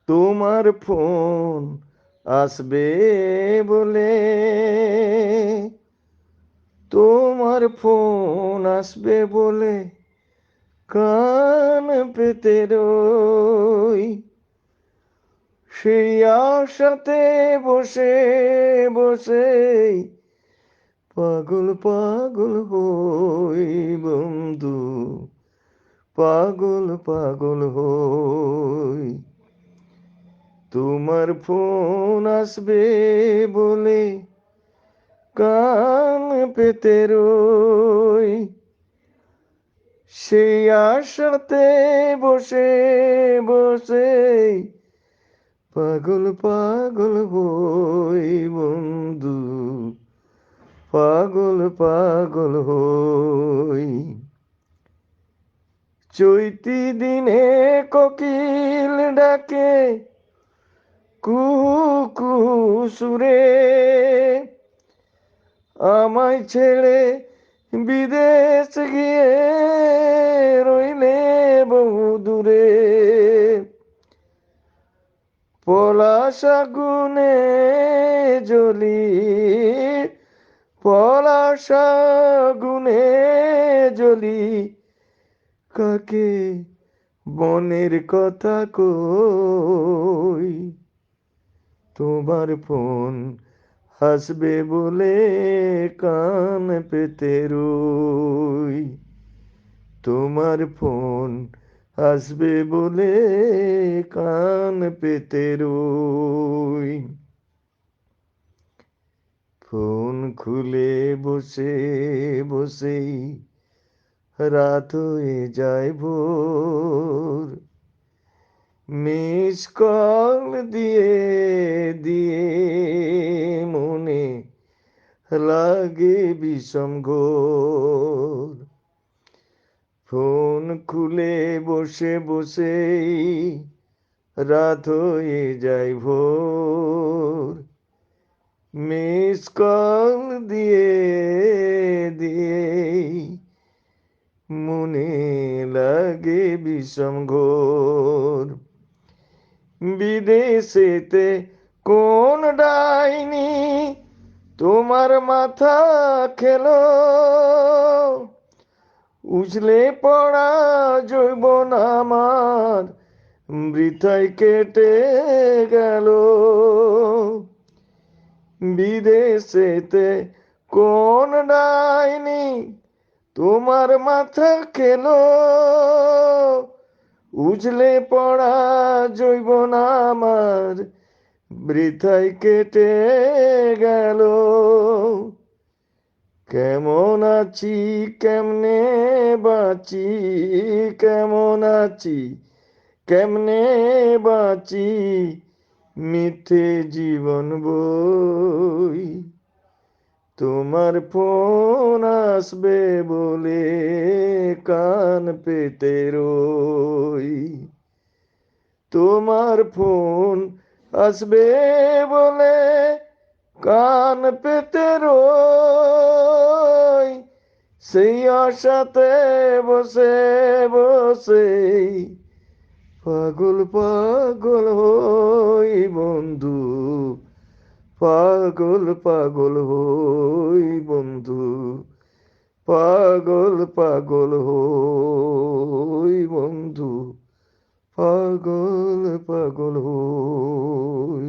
তোমার ফোন আসবে বলে, তোমার ফোন আসবে বলে কান পেতে রই। সেই আশাতে বসে বসে পাগল পাগল হই বন্ধু, পাগল পাগল হই। তোমার ফোন আসবে বলে কান পেতে রই। সেই আশাতে বসে বসে পাগল পাগল হই বন্ধু, পাগল পাগল হই। চৈতি দিনে কোকিল ডাকে কুহু কুহু সুরে, আমায় ছেড়ে বিদেশ গিয়ে রইলে বহু দূরে। পলাশ আগুনে জ্বলি, পলাশ আগুনে জ্বলি, কাকে বনের কথা কই। তোমার ফোন হাসবে বলে কান পেতে রই। তোমার ফোন আসবে বলে কান পেতে রই। ফোন খুলে বসে বসেই রাত হয়ে যায় ভোর। মিস কল দিয়ে দিয়ে মনে লাগে বিষম ঘোর। ফোন খুলে বসে বসেই রাত হয়ে যায় ভোর। মিস কল দিয়ে দিয়ে মনে লাগে বিষম ঘোর। বিদেশেতে কোন ডাইনি তোমার মাথা খেলো, উজলে পড়া যৌবন আমার বৃথায় কেটে গেল। বিদেশেতে কোন ডাইনি তোমার মাথা খেলো, উজলে পড়া যৌবন আমার বৃথায় কেটে গেল। কেমন আছি কেমনে বাঁচি, কেমন আছি কেমনে বাঁচি, মিথ্যে জীবন বই। তোমার ফোন আসবে বলে কান পেতে রই। তোমার ফোন আসবে বলে কান পেতে রই। সেই আশাতে বসে বসে পাগল পাগল হই বন্ধু, পাগল পাগল হই বন্ধু, পাগল পাগল হই বন্ধু, পাগল পাগল হই।